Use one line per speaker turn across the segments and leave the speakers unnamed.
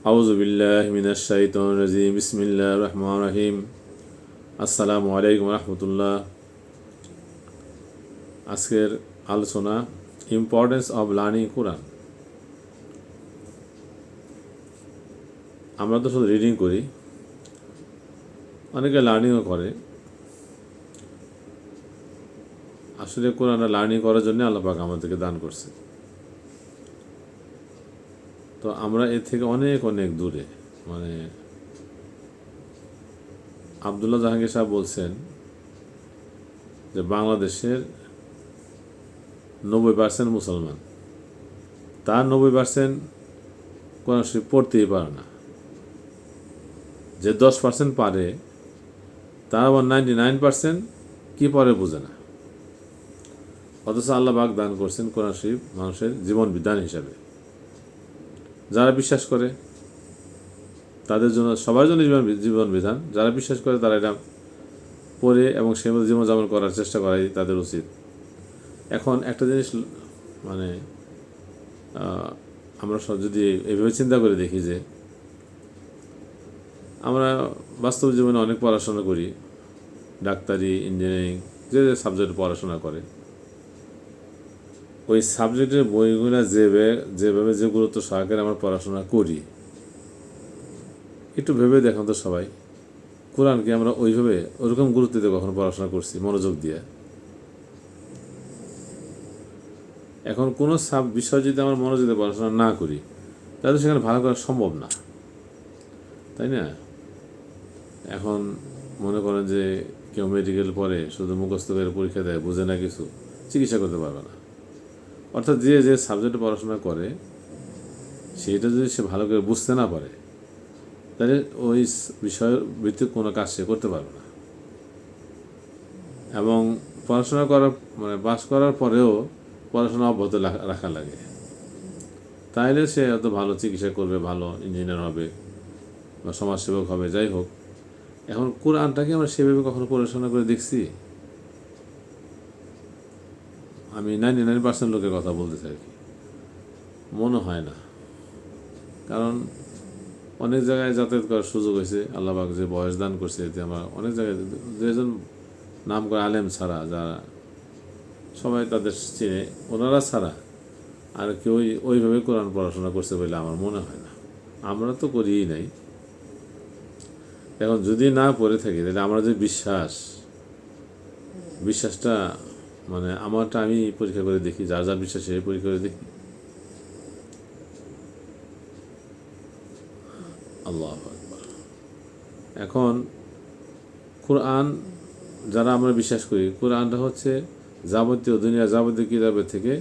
আউযু বিল্লাহি মিনাশ শাইতানির রাজিম বিসমিল্লাহির রহমানির রহিম আসসালামু আলাইকুম রহমতুল্লাহ। আজকের আলোচনা ইম্পর্টেন্স অফ লার্নিং কোরআন। আমরা তো শুধু রিডিং করি, অনেকে লার্নিংও করে। আসলে কোরআন লার্নিং করার জন্য আল্লাহ পাক আমাদেরকে দান করছে। তো আমরা এর থেকে অনেক অনেক দূরে। মানে আবদুল্লাহ জাহাঙ্গীর সাহেব বলছেন যে বাংলাদেশের 90% মুসলমান, তার 90% কোরআন শরীফ পড়তেই পারে না। যে 10% পারে, তার আবার 99% কি পরে বোঝে না। অথচ আল্লাহ পাক দান করছেন কোরআন শরীফ মানুষের জীবন বিধান হিসাবে। যারা বিশ্বাস করে তাদের জন্য, সবার জন্য জীবন বিধান। যারা বিশ্বাস করে তারা এটা পড়ে এবং সেই মতো জীবনযাপন করার চেষ্টা করাই তাদের উচিত। এখন একটা জিনিস, মানে আমরা যদি এভাবে চিন্তা করে দেখি যে আমরা বাস্তব জীবনে অনেক পড়াশোনা করি, ডাক্তারি, ইঞ্জিনিয়ারিং, যে যে সাবজেক্টে পড়াশোনা করে, ওই সাবজেক্টের বইগুলো যেভাবে যে গুরুত্ব সহকারে আমরা পড়াশোনা করি, একটু ভেবে দেখুন তো সবাই, কোরআনকে আমরা ওইভাবে ওরকম গুরুত্ব দিয়ে কখনো পড়াশোনা করছি মনোযোগ দিয়ে? এখন কোনো বিষয় যদি আমরা মনোযোগ দিয়ে পড়াশোনা না করি, তাহলে সেখানে ভালো করা সম্ভব না, তাই না? এখন মনে করেন যে কেউ মেডিকেল পড়ে, শুধু মুখস্থ করে পরীক্ষা দেয়, বুঝে না কিছু, চিকিৎসা করতে পারবে না। অর্থাৎ যে যে সাবজেক্টে পড়াশোনা করে সেটা যদি সে ভালো করে বুঝতে না পারে, তাহলে ওই বিষয়ের ভিত্তিক কোনো কাজ সে করতে পারবে না। এবং পড়াশোনা করার পাস করার পরেও পড়াশোনা অব্যাহত রাখা লাগে, তাইলে সে এত ভালো চিকিৎসা করবে, ভালো ইঞ্জিনিয়ার হবে বা সমাজসেবক হবে, যাই হোক। এখন কোরআনটাকে আমরা সেভাবে কখনো পড়াশোনা করে দেখছি? আমি 99% লোকের কথা বলতে চাই, কি মনে হয় না। কারণ অনেক জায়গায় যাতায়াত করার সুযোগ হয়েছে, আল্লাহ পাক যে বয়স দান করছে, এতে আমার অনেক জায়গায় যেজন নাম করে আলেম ছাড়া, যারা সবাই তাদের চিনে, ওনারা ছাড়া আর কেউ ওইভাবে কোরআন পড়াশোনা করছে বলে আমার মনে হয় না। আমরা তো করিই নাই। এখন যদি না পড়ে থাকি, তাহলে আমরা যে বিশ্বাসটা, আমারটা আমি পরীক্ষা করে দেখি, যার যার বিশ্বাস সে পরীক্ষা করে দেখি। আল্লাহু আকবার। এখন কোরআন যারা আমরা বিশ্বাস করি, কোরআনটা হচ্ছে যাবতীয় দুনিয়া যাবতীয় কিতাবের থেকে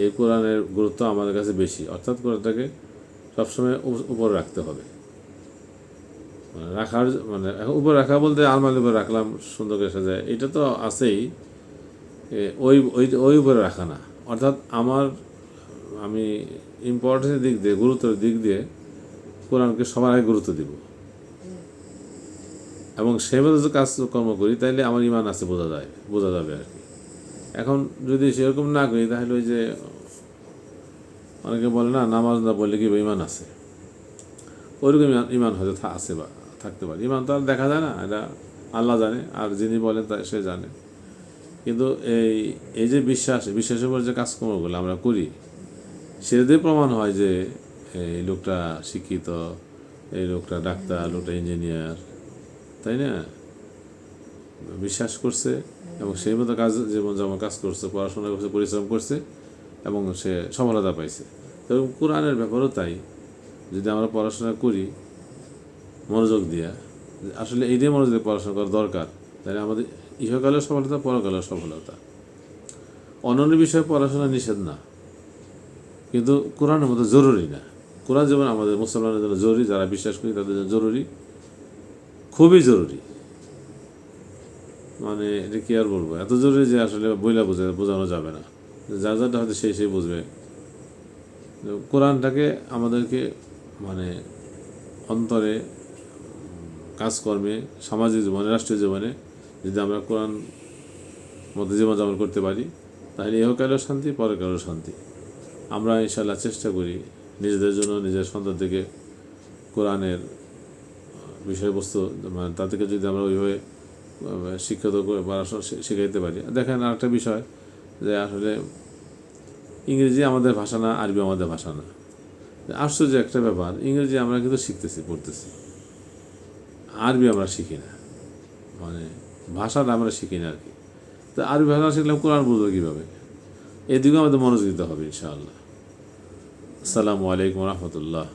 এই কোরআনের গুরুত্ব আমাদের কাছে বেশি। অর্থাৎ কোরআনটাকে সবসময় উপরে রাখতে হবে। রাখার উপরে রাখা বলতে আলমারির উপরে রাখলাম সুন্দর করে সাজায়, এটা তো আছেই। ওই ওই ওই উপরে রাখা না। অর্থাৎ আমি ইম্পর্টেন্সের দিক দিয়ে, গুরুত্বের দিক দিয়ে কোরআনকে সবার আগে গুরুত্ব দিব এবং সেভাবে যদি কাজকর্ম করি, তাইলে আমার ইমান আছে বোঝা যাবে আর কি। এখন যদি সেরকম না করি, তাহলে ওই যে অনেকে বলে না, নামাজ না বললে কি ইমান আছে, ওইরকম ইমান হয়তো আছে বা থাকতে পারে। ইমান তো আর দেখা যায় না, এটা আল্লাহ জানে, আর যিনি বলেন তা সে জানে। কিন্তু এই যে বিশ্বাসের উপর যে কাজকর্মগুলো আমরা করি, সেটা প্রমাণ হয় যে এই লোকটা শিক্ষিত, এই লোকটা ডাক্তার, লোকটা ইঞ্জিনিয়ার, তাই না? বিশ্বাস করছে এবং সেই মতো যেমন কাজ করছে, পড়াশোনা করছে, পরিশ্রম করছে এবং সে সফলতা পাইছে। তো কোরআনের ব্যাপারও তাই। যদি আমরা পড়াশোনা করি মনোযোগ দিয়া, আসলে এইটাই মনোযোগ দিয়ে পড়াশোনা করা দরকার, তাহলে আমাদের ইহকালেও সফলতা, পরকালেও সফলতা। অন্যান্য বিষয়ে পড়াশোনা নিষেধ না, কিন্তু কোরআনের মতো জরুরি না। কোরআন যেমন আমাদের মুসলমানদের জন্য জরুরি, যারা বিশ্বাস করি তাদের জন্য জরুরি, খুবই জরুরি। এটা কি আর বলবো, এত জরুরি যে আসলে বোঝানো যাবে না। যার যারটা হয়তো সেই বুঝবে। কোরআনটাকে আমাদেরকে অন্তরে, কাজকর্মে, সামাজিক জীবনে, রাষ্ট্রীয় জীবনে যদি আমরা কোরআন মতো জীবনযাপন করতে পারি, তাহলে ইহকালেও শান্তি, পরকালেও শান্তি। আমরা ইনশাআল্লাহ চেষ্টা করি নিজেদের জন্য, নিজের সন্তানদেরকে কোরআনের বিষয়বস্তু, মানে তাদেরকে যদি আমরা ওইভাবে শিক্ষিত করে পড়াশোনা শিখাইতে পারি। দেখেন আরেকটা বিষয়, যে আসলে ইংরেজি আমাদের ভাষা না, আরবি আমাদের ভাষা না। আশ্চর্য একটা ব্যাপার, ইংরেজি আমরা কিন্তু শিখতেছি, পড়তেছি, আরবি আমরা শিখি না, মানে ভাষাটা আমরা শিখি না আর কি। তো আরবি ভাষা শিখলে কোরআন বুঝবো কীভাবে? এদিকেও আমাদের মনোযোগ দিতে হবে ইনশাআল্লাহ। আসসালামু আলাইকুম রহমতুল্লাহ।